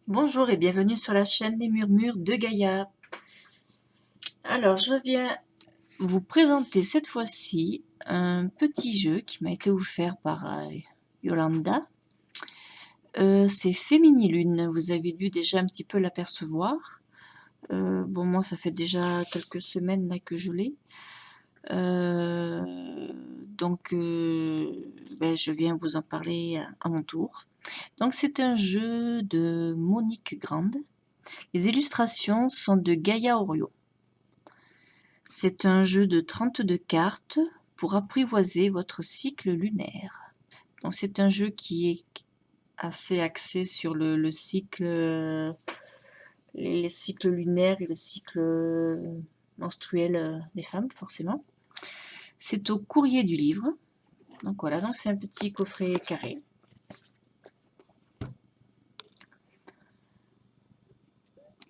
Bonjour et bienvenue sur la chaîne Les Murmures de Gaïa. Alors, je viens vous présenter cette fois-ci un petit jeu qui m'a été offert par Yolanda. C'est Féminilune, vous avez dû déjà un petit peu l'apercevoir. Bon, moi, ça fait déjà quelques semaines là que je l'ai. Je viens vous en parler à mon tour. Donc, c'est un jeu de Monique Grande. Les illustrations sont de Gaïa Orio. C'est un jeu de 32 cartes pour apprivoiser votre cycle lunaire. Donc c'est un jeu qui est assez axé sur le cycle, les cycles lunaires et le cycle menstruel des femmes, forcément. C'est au courrier du livre. Donc voilà, donc c'est un petit coffret carré.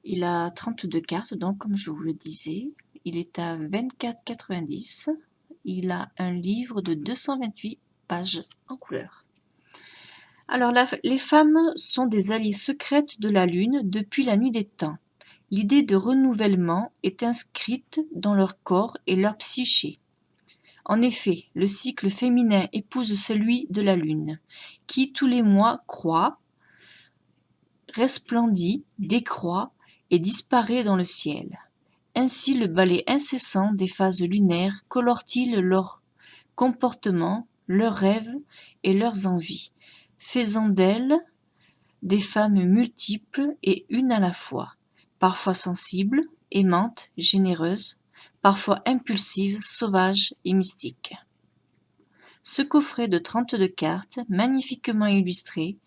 Il a 32 cartes, donc comme je vous le disais, il est à 24,90 €. Il a un livre de 228 pages en couleur. Alors, les femmes sont des alliées secrètes de la Lune depuis la nuit des temps. L'idée de renouvellement est inscrite dans leur corps et leur psyché. En effet, le cycle féminin épouse celui de la Lune, qui tous les mois croît, resplendit, décroît et disparaît dans le ciel. Ainsi, le balai incessant des phases lunaires colore-t-il leur comportement, leurs rêves et leurs envies, faisant d'elles des femmes multiples et une à la fois, parfois sensibles, aimantes, généreuses, parfois impulsives, sauvages et mystiques. Ce coffret de 32 cartes, magnifiquement illustré,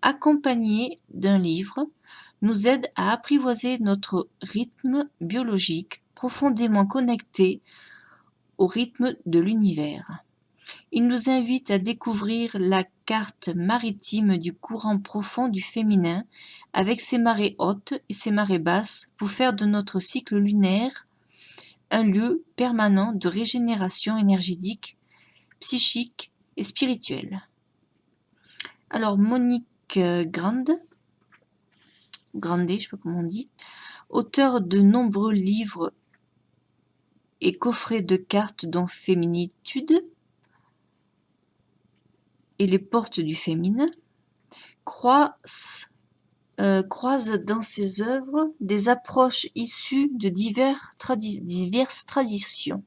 accompagné d'un livre, nous aide à apprivoiser notre rythme biologique profondément connecté au rythme de l'univers. Il nous invite à découvrir la carte maritime du courant profond du féminin avec ses marées hautes et ses marées basses pour faire de notre cycle lunaire un lieu permanent de régénération énergétique, psychique et spirituelle. Alors Monique Grande, je sais pas comment on dit, auteur de nombreux livres et coffrets de cartes dont Féminitude et les portes du féminin, croise dans ses œuvres des approches issues de diverses traditions.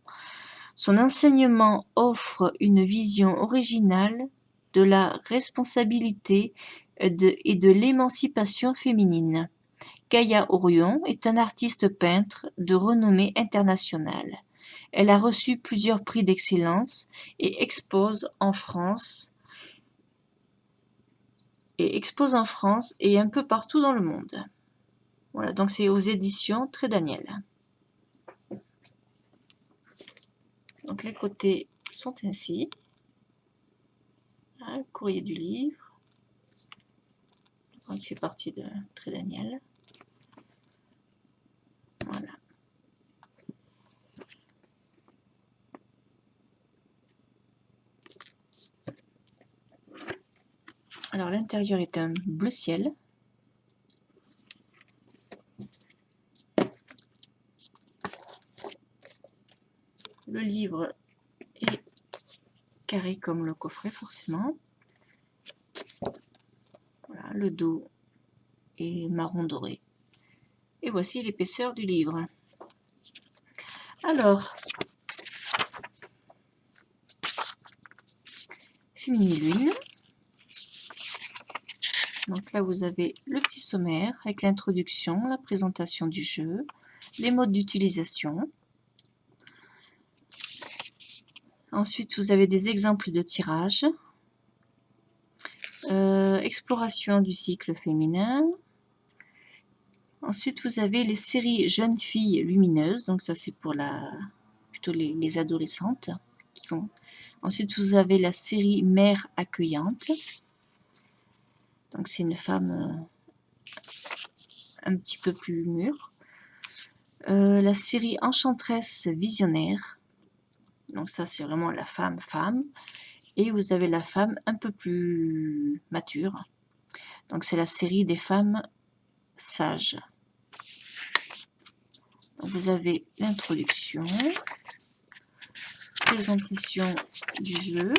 Son enseignement offre une vision originale de la responsabilité et de l'émancipation féminine. Gaïa Orion est un artiste peintre de renommée internationale. Elle a reçu plusieurs prix d'excellence et expose en France et un peu partout dans le monde. Voilà, donc c'est aux éditions Très Daniel. Donc les côtés sont ainsi. Voilà, le courrier du livre. Il fait partie de Très Daniel. Voilà. Alors l'intérieur est un bleu ciel. Le livre est carré comme le coffret forcément. Voilà, le dos est marron doré. Et voici l'épaisseur du livre. Alors, Féminilune. Donc là, vous avez le petit sommaire avec l'introduction, la présentation du jeu, les modes d'utilisation. Ensuite, vous avez des exemples de tirage, exploration du cycle féminin. Ensuite, vous avez les séries jeunes filles lumineuses, donc ça c'est pour plutôt les adolescentes. Ensuite, vous avez la série mère accueillante. Donc c'est une femme un petit peu plus mûre. La série Enchanteresse Visionnaire. Donc ça, c'est vraiment la femme. Et vous avez la femme un peu plus mature. Donc c'est la série des femmes sages. Donc vous avez l'introduction, présentation du jeu.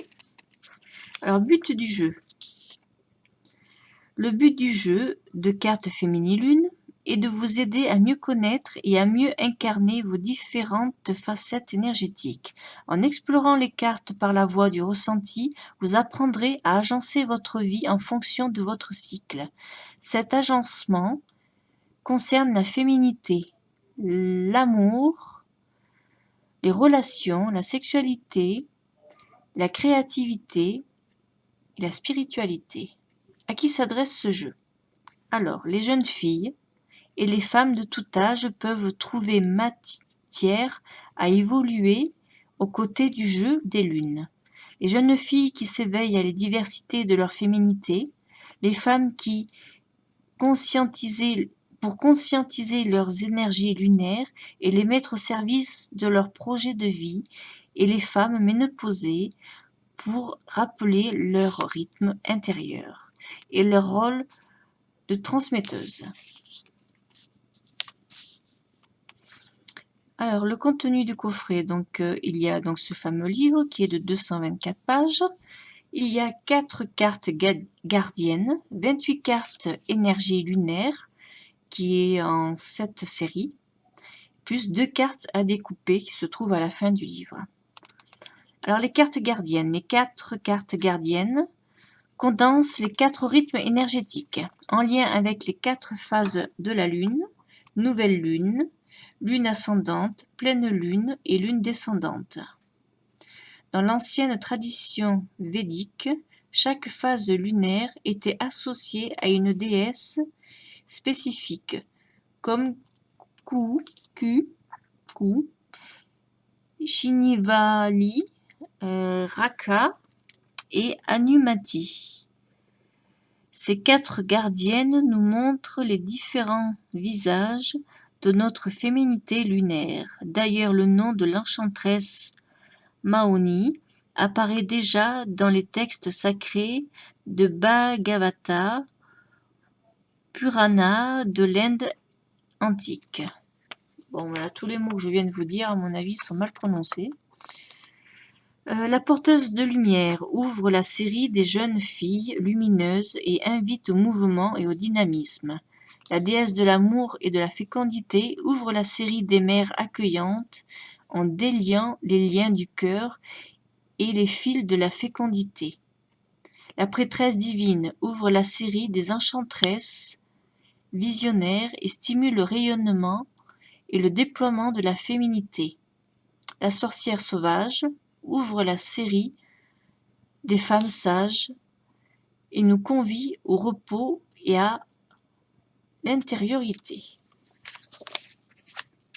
Alors, but du jeu. Le but du jeu de cartes Féminilune est de vous aider à mieux connaître et à mieux incarner vos différentes facettes énergétiques. En explorant les cartes par la voie du ressenti, vous apprendrez à agencer votre vie en fonction de votre cycle. Cet agencement concerne la féminité, l'amour, les relations, la sexualité, la créativité et la spiritualité. À qui s'adresse ce jeu? Alors, les jeunes filles et les femmes de tout âge peuvent trouver matière à évoluer aux côtés du jeu des lunes. Les jeunes filles qui s'éveillent à la diversité de leur féminité, les femmes qui pour conscientiser leurs énergies lunaires et les mettre au service de leur projet de vie, et les femmes ménopausées pour rappeler leur rythme intérieur et leur rôle de transmetteuse. Alors, le contenu du coffret, donc il y a donc ce fameux livre qui est de 224 pages. Il y a 4 cartes gardiennes, 28 cartes énergie lunaire qui est en 7 séries, plus 2 cartes à découper qui se trouvent à la fin du livre. Alors, les cartes gardiennes. Les 4 cartes gardiennes condensent les 4 rythmes énergétiques en lien avec les 4 phases de la lune, nouvelle lune, lune ascendante, pleine lune et lune descendante. Dans l'ancienne tradition védique, chaque phase lunaire était associée à une déesse spécifique, comme Ku, Shinivali, Raka et Anumati. Ces 4 gardiennes nous montrent les différents visages de notre féminité lunaire. D'ailleurs, le nom de l'enchanteresse Mahoni apparaît déjà dans les textes sacrés de Bhagavata Purana de l'Inde antique. Bon, voilà, tous les mots que je viens de vous dire, à mon avis, sont mal prononcés. La porteuse de lumière ouvre la série des jeunes filles lumineuses et invite au mouvement et au dynamisme. La déesse de l'amour et de la fécondité ouvre la série des mères accueillantes en déliant les liens du cœur et les fils de la fécondité. La prêtresse divine ouvre la série des enchantresses visionnaires et stimule le rayonnement et le déploiement de la féminité. La sorcière sauvage ouvre la série des femmes sages et nous convie au repos et à l'intériorité.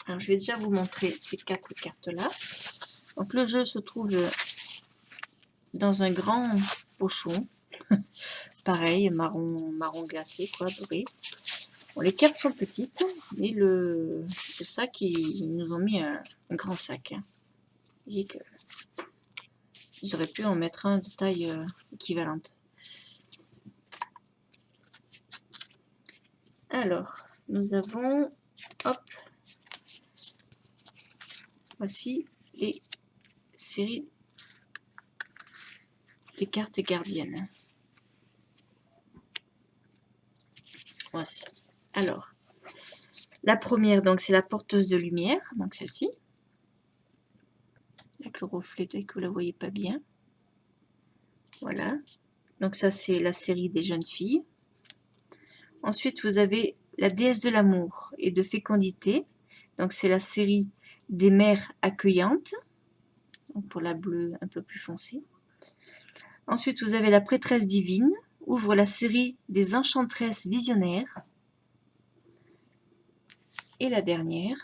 Alors, je vais déjà vous montrer ces 4 cartes-là. Donc, le jeu se trouve dans un grand pochon. Pareil, marron glacé, quoi, doré. Bon, les cartes sont petites, mais le sac, ils nous ont mis un grand sac. Vous voyez que ils auraient pu en mettre un de taille équivalente. Alors, nous avons, hop, voici les séries des cartes gardiennes. Voici. Alors, la première, donc, c'est la porteuse de lumière, donc celle-ci. Avec le reflet, peut-être que vous ne la voyez pas bien. Voilà. Donc ça, c'est la série des jeunes filles. Ensuite, vous avez la déesse de l'amour et de fécondité. Donc c'est la série des mères accueillantes. Donc pour la bleue un peu plus foncée. Ensuite, vous avez la prêtresse divine. Ouvre la série des enchantresses visionnaires. Et la dernière,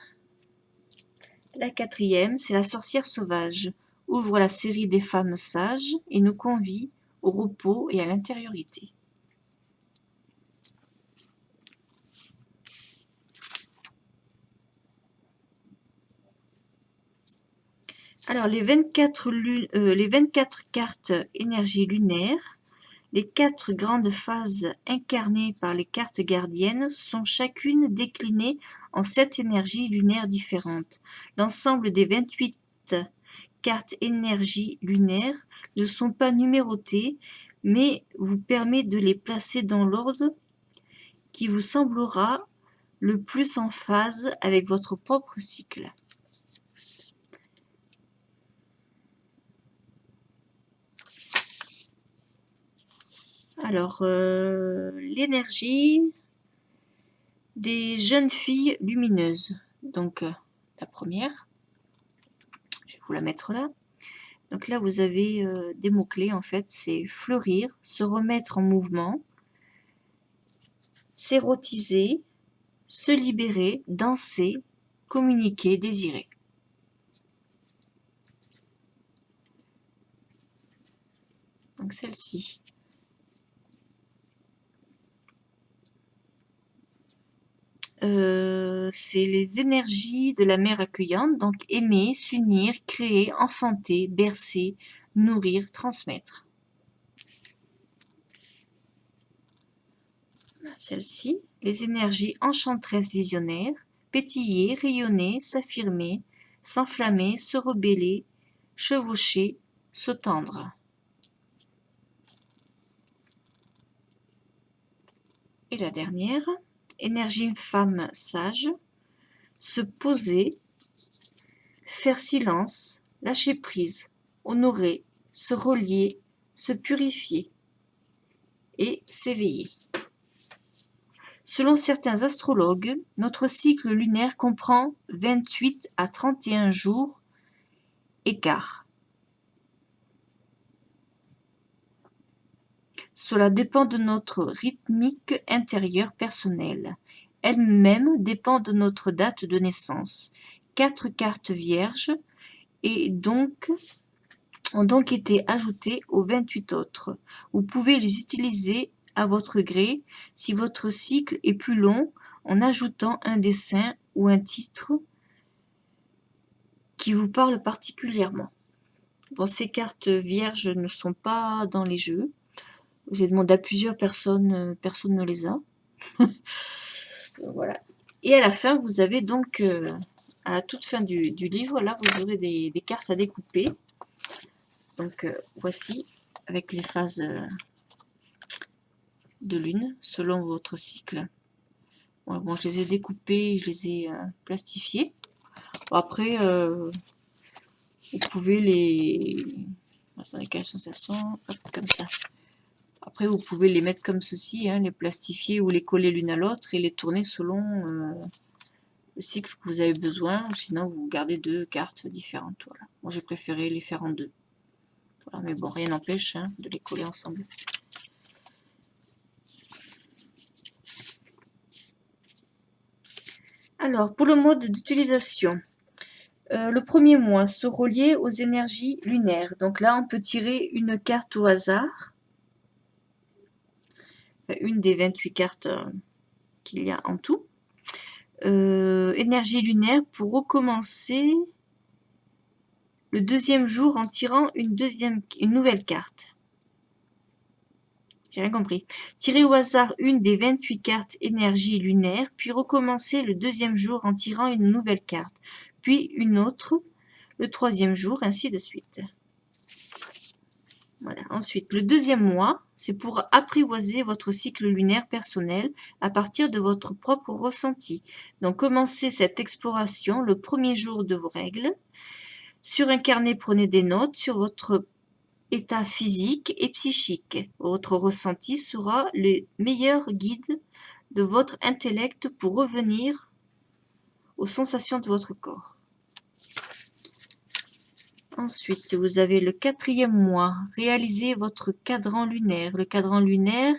la quatrième, c'est la sorcière sauvage. Ouvre la série des femmes sages et nous convie au repos et à l'intériorité. Alors, les 24 cartes énergie lunaire, les 4 grandes phases incarnées par les cartes gardiennes sont chacune déclinées en 7 énergies lunaires différentes. L'ensemble des 28 cartes énergie lunaire ne sont pas numérotées, mais vous permet de les placer dans l'ordre qui vous semblera le plus en phase avec votre propre cycle. Alors, l'énergie des jeunes filles lumineuses. Donc, la première, je vais vous la mettre là. Donc là, vous avez des mots-clés, en fait, c'est fleurir, se remettre en mouvement, s'érotiser, se libérer, danser, communiquer, désirer. Donc celle-ci. C'est les énergies de la mère accueillante, donc aimer, s'unir, créer, enfanter, bercer, nourrir, transmettre. Celle-ci, les énergies enchanteresses visionnaires, pétiller, rayonner, s'affirmer, s'enflammer, se rebeller, chevaucher, se tendre. Et la dernière, énergie femme sage, se poser, faire silence, lâcher prise, honorer, se relier, se purifier et s'éveiller. Selon certains astrologues, notre cycle lunaire comprend 28 à 31 jours écart. Cela dépend de notre rythmique intérieure personnelle. Elle-même dépend de notre date de naissance. 4 cartes vierges ont donc été ajoutées aux 28 autres. Vous pouvez les utiliser à votre gré si votre cycle est plus long en ajoutant un dessin ou un titre qui vous parle particulièrement. Bon, ces cartes vierges ne sont pas dans les jeux. J'ai demandé à plusieurs personnes, personne ne les a. Voilà. Et à la fin, vous avez donc, à la toute fin du livre, là, vous aurez des cartes à découper. Donc, voici, avec les phases de lune, selon votre cycle. Voilà, bon, je les ai découpées, je les ai plastifiées. Bon, après, vous pouvez les... Attendez, quelle sensation? Hop, comme ça. Après, vous pouvez les mettre comme ceci, hein, les plastifier ou les coller l'une à l'autre et les tourner selon le cycle que vous avez besoin. Sinon, vous gardez 2 cartes différentes. Voilà. Moi, j'ai préféré les faire en 2. Voilà, mais bon, rien n'empêche hein, de les coller ensemble. Alors, pour le mode d'utilisation, le premier mois, se relier aux énergies lunaires. Donc là, on peut tirer une carte au hasard. Une des 28 cartes qu'il y a en tout. Énergie lunaire pour recommencer le deuxième jour en tirant une nouvelle carte. J'ai rien compris. Tirez au hasard une des 28 cartes énergie lunaire, puis recommencer le deuxième jour en tirant une nouvelle carte, puis une autre le troisième jour, ainsi de suite. Voilà. Ensuite, le deuxième mois, c'est pour apprivoiser votre cycle lunaire personnel à partir de votre propre ressenti. Donc, commencez cette exploration le premier jour de vos règles. Sur un carnet, prenez des notes sur votre état physique et psychique. Votre ressenti sera le meilleur guide de votre intellect pour revenir aux sensations de votre corps. Ensuite, vous avez le quatrième mois. Réalisez votre cadran lunaire. Le cadran lunaire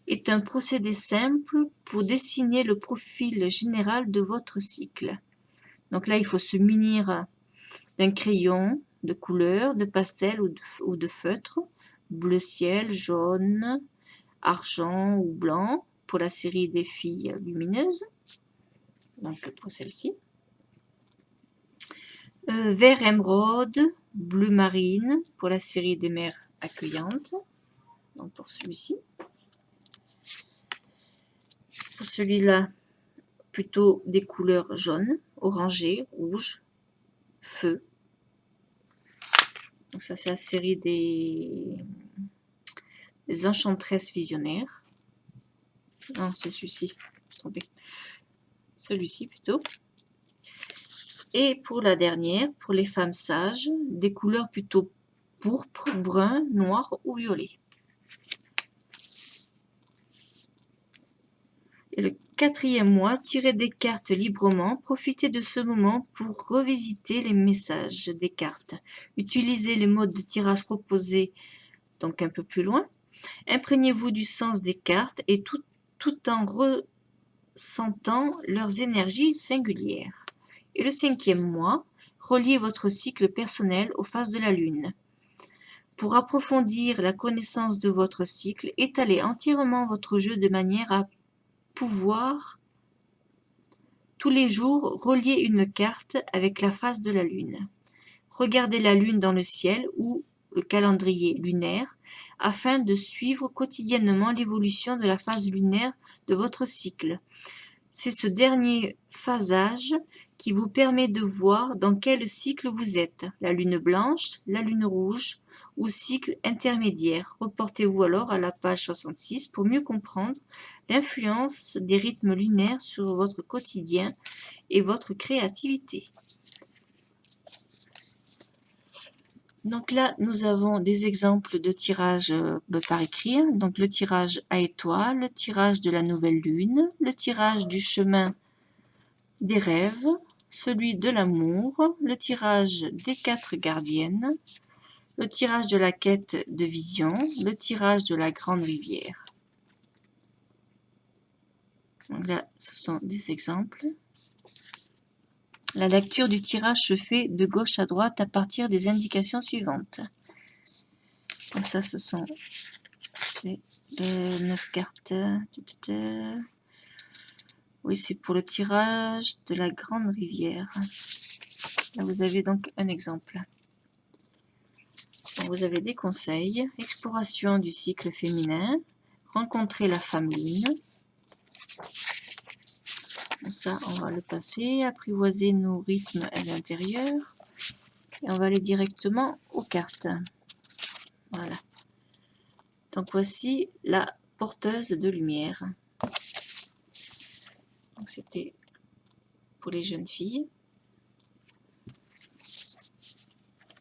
est un procédé simple pour dessiner le profil général de votre cycle. Donc là, il faut se munir d'un crayon de couleur, de pastel ou de feutre, bleu ciel, jaune, argent ou blanc pour la série des filles lumineuses. Donc pour celle-ci. Vert émeraude, bleu marine pour la série des mers accueillantes. Donc pour celui-ci. Pour celui-là, plutôt des couleurs jaunes, orangées, rouges, feu. Donc ça c'est la série des enchanteresses visionnaires. Non, c'est celui-ci, je me suis trompée. Celui-ci plutôt. Et pour la dernière, pour les femmes sages, des couleurs plutôt pourpre, brun, noir ou violet. Et le 4e mois, tirez des cartes librement. Profitez de ce moment pour revisiter les messages des cartes. Utilisez les modes de tirage proposés, donc un peu plus loin. Imprégnez-vous du sens des cartes et tout en ressentant leurs énergies singulières. Et le 5e mois, reliez votre cycle personnel aux phases de la Lune. Pour approfondir la connaissance de votre cycle, étalez entièrement votre jeu de manière à pouvoir tous les jours relier une carte avec la phase de la Lune. Regardez la Lune dans le ciel ou le calendrier lunaire afin de suivre quotidiennement l'évolution de la phase lunaire de votre cycle. C'est ce dernier phasage qui vous permet de voir dans quel cycle vous êtes, la lune blanche, la lune rouge ou cycle intermédiaire. Reportez-vous alors à la page 66 pour mieux comprendre l'influence des rythmes lunaires sur votre quotidien et votre créativité. Donc là, nous avons des exemples de tirage par écrit. Donc le tirage à étoiles, le tirage de la nouvelle lune, le tirage du chemin des rêves, celui de l'amour, le tirage des 4 gardiennes, le tirage de la quête de vision, le tirage de la grande rivière. Donc là, ce sont des exemples. La lecture du tirage se fait de gauche à droite à partir des indications suivantes. Donc ça, ce sont les 9 cartes. Oui, c'est pour le tirage de la grande rivière. Là, vous avez donc un exemple. Donc, vous avez des conseils. Exploration du cycle féminin. Rencontrer la femme lune. Ça, on va le passer. Apprivoiser nos rythmes à l'intérieur. Et on va aller directement aux cartes. Voilà. Donc, voici la porteuse de lumière. Donc, c'était pour les jeunes filles.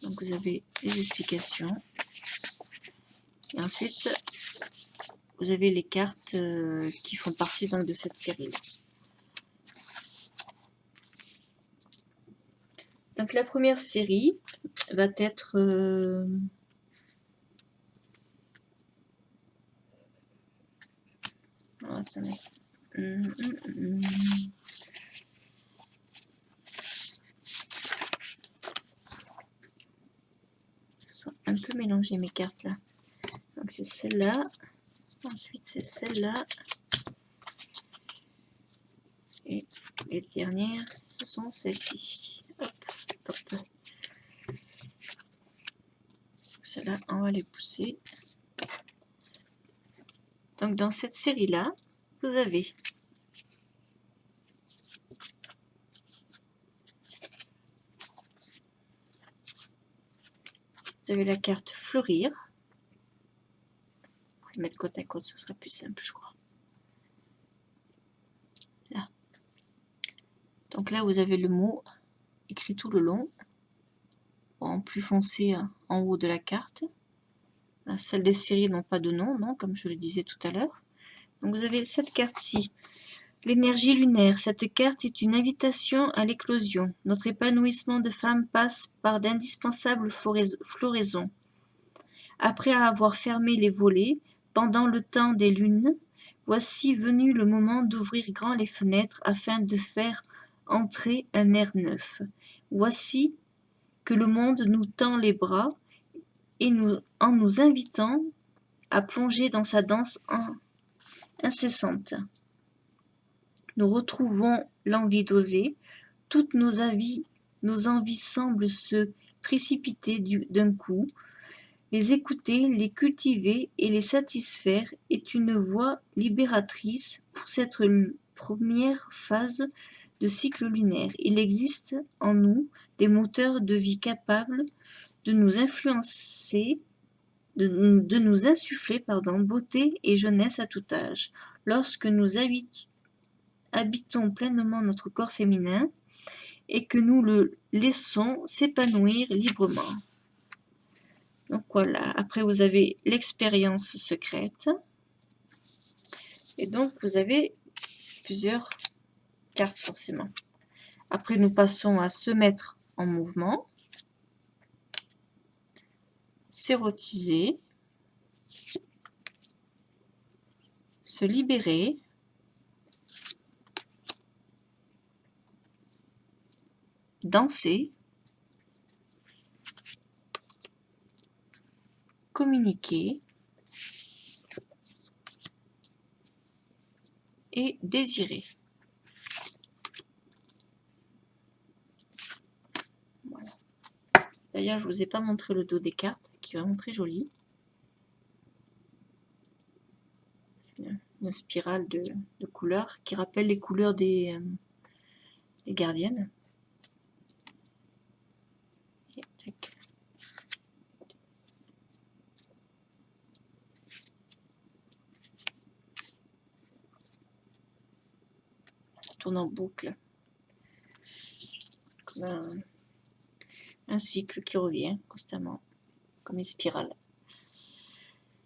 Donc, vous avez les explications. Et ensuite, vous avez les cartes qui font partie donc, de cette série-là. Donc la première série va être attendez. Ils sont un peu mélangées mes cartes là. Donc c'est celle-là. Ensuite c'est celle-là. Et les dernières, ce sont celles-ci. Hop, hop. Celles-là, on va les pousser. Donc dans cette série-là, vous avez la carte fleurir. Vous pouvez mettre côte à côte, ce sera plus simple, je crois. Là. Donc là, vous avez le mot écrit tout le long, en plus foncé en haut de la carte. Celles des séries n'ont pas de nom, non, comme je le disais tout à l'heure. Donc vous avez cette carte-ci, l'énergie lunaire. Cette carte est une invitation à l'éclosion. Notre épanouissement de femme passe par d'indispensables floraisons. Après avoir fermé les volets, pendant le temps des lunes, voici venu le moment d'ouvrir grand les fenêtres afin de faire entrer un air neuf. Voici que le monde nous tend les bras et en nous invitant à plonger dans sa danse incessante. Nous retrouvons l'envie d'oser, toutes nos nos envies semblent se précipiter d'un coup. Les écouter, les cultiver et les satisfaire est une voie libératrice pour cette première phase de cycle lunaire. Il existe en nous des moteurs de vie capables de nous influencer, de nous insuffler beauté et jeunesse à tout âge. Lorsque nous habitons pleinement notre corps féminin et que nous le laissons s'épanouir librement. Donc voilà, après vous avez l'expérience secrète. Et donc vous avez plusieurs cartes forcément. Après nous passons à se mettre en mouvement, s'érotiser, se libérer, danser, communiquer et désirer. Voilà. D'ailleurs, je ne vous ai pas montré le dos des cartes, qui est vraiment très joli. Une spirale de couleurs qui rappelle les couleurs des gardiennes. Et tac. Ça tourne en boucle. Comme un cycle qui revient constamment, comme une spirale.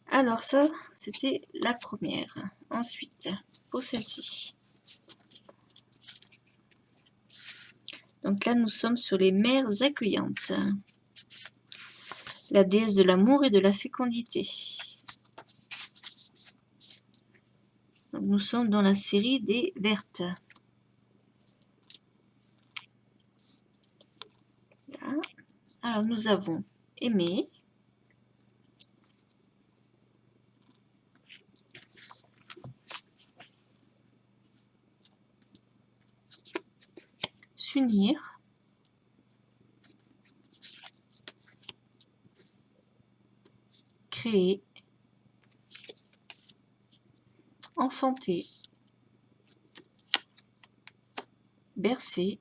Alors ça, c'était la première. Ensuite, pour celle-ci. Donc là, nous sommes sur les mères accueillantes. La déesse de l'amour et de la fécondité. Donc, nous sommes dans la série des vertes. Là. Alors, nous avons aimé, s'unir, créer, enfanter, bercer,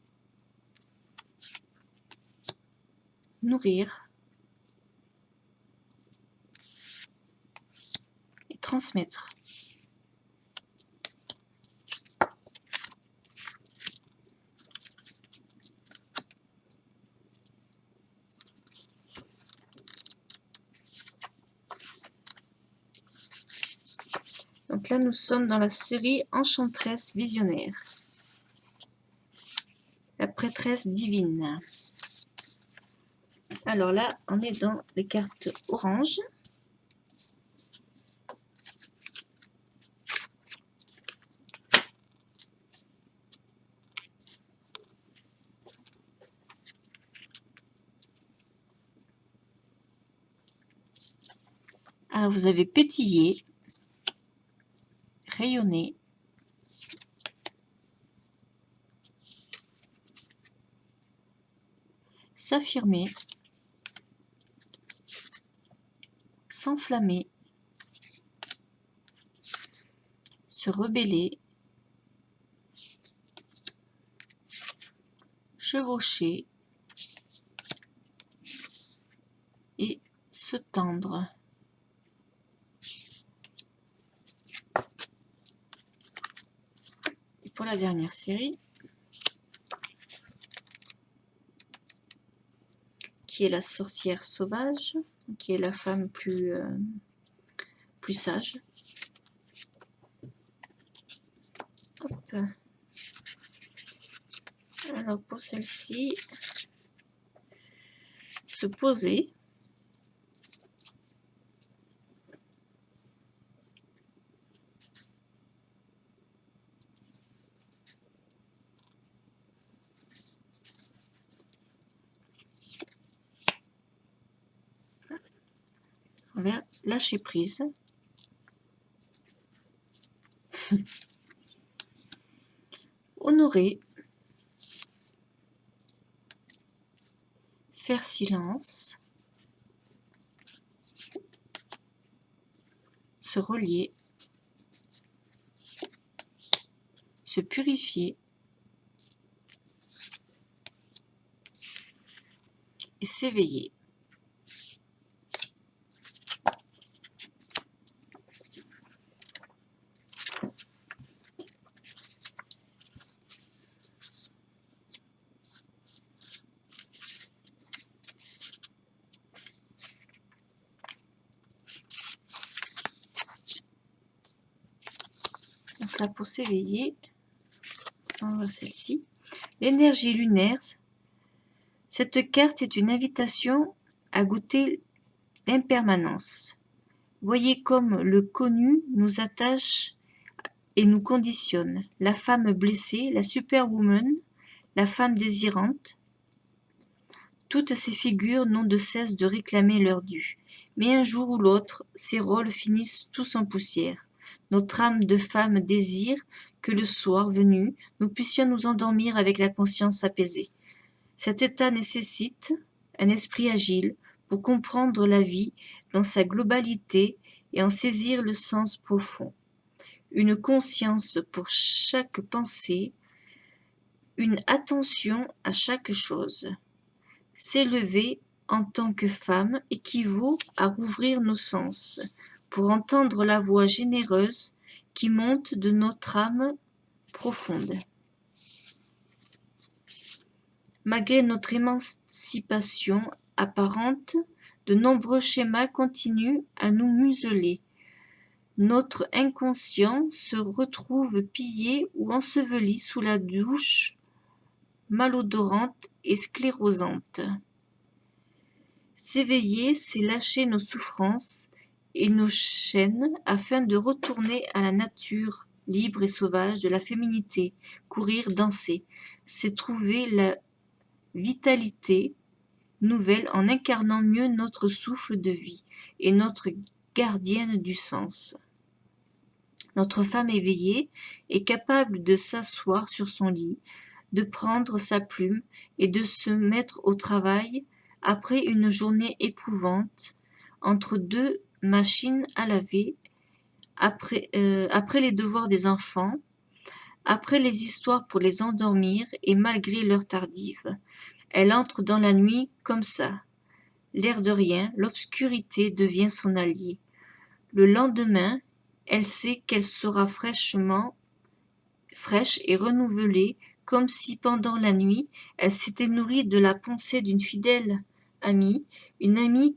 nourrir et transmettre. Donc là, nous sommes dans la série Enchanteresse visionnaire. La prêtresse divine. Alors là, on est dans les cartes orange. Alors vous avez pétillé, rayonner, s'affirmer, s'enflammer, se rebeller, chevaucher et se tendre. Et pour la dernière série, qui est la sorcière sauvage, qui est la femme plus sage. Hop. Alors pour celle-ci, se poser, on va lâcher prise. Honorer, faire silence, se relier, se purifier et s'éveiller. Donc là, pour s'éveiller, on va celle-ci. L'énergie lunaire, cette carte est une invitation à goûter l'impermanence. Voyez comme le connu nous attache et nous conditionne. La femme blessée, la superwoman, la femme désirante, toutes ces figures n'ont de cesse de réclamer leur dû. Mais un jour ou l'autre, ces rôles finissent tous en poussière. Notre âme de femme désire que le soir venu, nous puissions nous endormir avec la conscience apaisée. Cet état nécessite un esprit agile pour comprendre la vie dans sa globalité et en saisir le sens profond. Une conscience pour chaque pensée, une attention à chaque chose. S'élever en tant que femme équivaut à rouvrir nos sens pour entendre la voix généreuse qui monte de notre âme profonde. Malgré notre émancipation apparente, de nombreux schémas continuent à nous museler. Notre inconscient se retrouve pillé ou enseveli sous la douche malodorante et sclérosante. S'éveiller, c'est lâcher nos souffrances et nos chaînes afin de retourner à la nature libre et sauvage de la féminité, courir, danser. C'est trouver la vitalité nouvelle en incarnant mieux notre souffle de vie et notre gardienne du sens. Notre femme éveillée est capable de s'asseoir sur son lit, de prendre sa plume et de se mettre au travail après une journée éprouvante, entre deux machines à laver, après les devoirs des enfants, après les histoires pour les endormir et malgré l'heure tardive. Elle entre dans la nuit comme ça. L'air de rien, l'obscurité devient son allié. Le lendemain, elle sait qu'elle sera fraîche et renouvelée, comme si pendant la nuit, elle s'était nourrie de la pensée d'une fidèle amie, une amie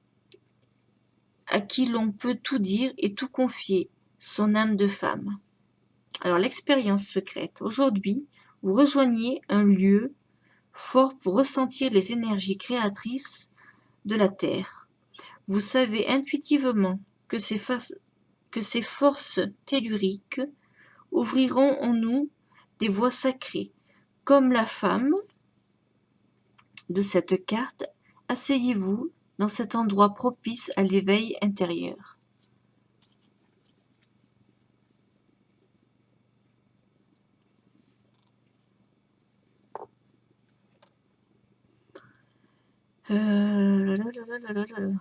à qui l'on peut tout dire et tout confier, son âme de femme. Alors l'expérience secrète. Aujourd'hui, vous rejoignez un lieu fort pour ressentir les énergies créatrices de la Terre. Vous savez intuitivement que ces forces telluriques ouvriront en nous des voies sacrées. Comme la femme de cette carte, asseyez-vous dans cet endroit propice à l'éveil intérieur.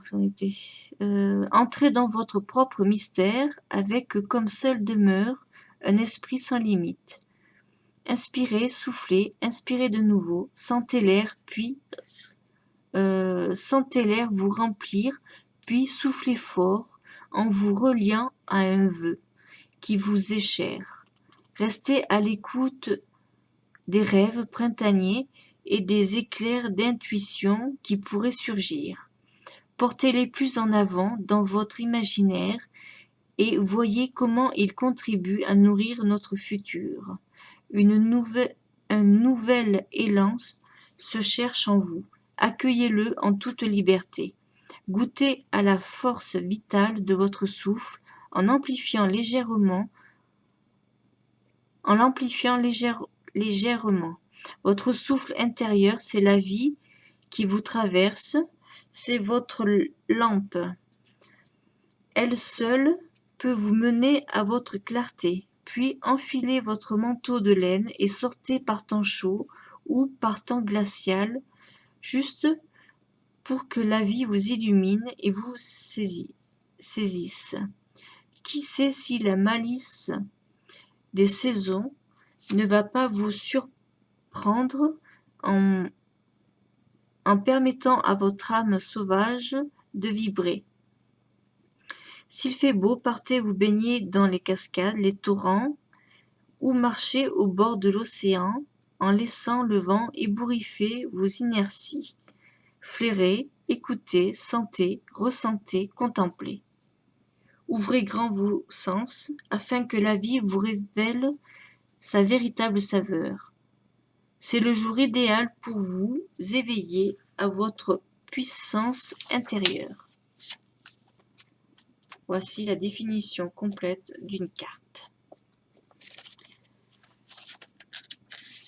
J'en étais. Entrez dans votre propre mystère avec comme seule demeure un esprit sans limite. Inspirez, soufflez, inspirez de nouveau, sentez l'air, puis sentez l'air vous remplir, puis soufflez fort en vous reliant à un vœu qui vous est cher. Restez à l'écoute des rêves printaniers et des éclairs d'intuition qui pourraient surgir. Portez-les plus en avant dans votre imaginaire et voyez comment ils contribuent à nourrir notre futur. Un nouvel élan se cherche en vous. Accueillez-le en toute liberté. Goûtez à la force vitale de votre souffle en l'amplifiant légèrement. Votre souffle intérieur, c'est la vie qui vous traverse, c'est votre lampe. Elle seule peut vous mener à votre clarté. Puis enfilez votre manteau de laine et sortez par temps chaud ou par temps glacial, juste pour que la vie vous illumine et vous saisisse. Qui sait si la malice des saisons ne va pas vous surprendre en permettant à votre âme sauvage de vibrer. S'il fait beau, partez vous baigner dans les cascades, les torrents, ou marchez au bord de l'océan en laissant le vent ébouriffer vos inerties. Flairez, écoutez, sentez, ressentez, contemplez. Ouvrez grand vos sens afin que la vie vous révèle sa véritable saveur. C'est le jour idéal pour vous éveiller à votre puissance intérieure. Voici la définition complète d'une carte.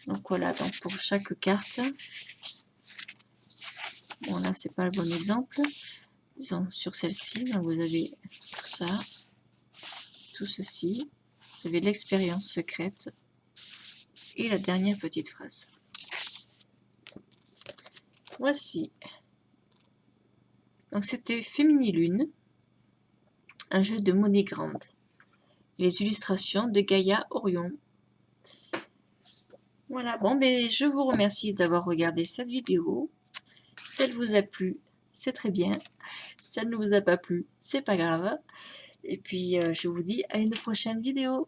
Donc voilà, donc pour chaque carte, bon là c'est pas le bon exemple, disons sur celle-ci, vous avez tout ça, tout ceci, vous avez l'expérience secrète et la dernière petite phrase. Voici. Donc c'était Féminilune, un jeu de monnaie grande. Les illustrations de Gaïa Orion. Voilà, bon, ben, je vous remercie d'avoir regardé cette vidéo. Si elle vous a plu, c'est très bien. Si elle ne vous a pas plu, c'est pas grave. Et puis, je vous dis à une prochaine vidéo.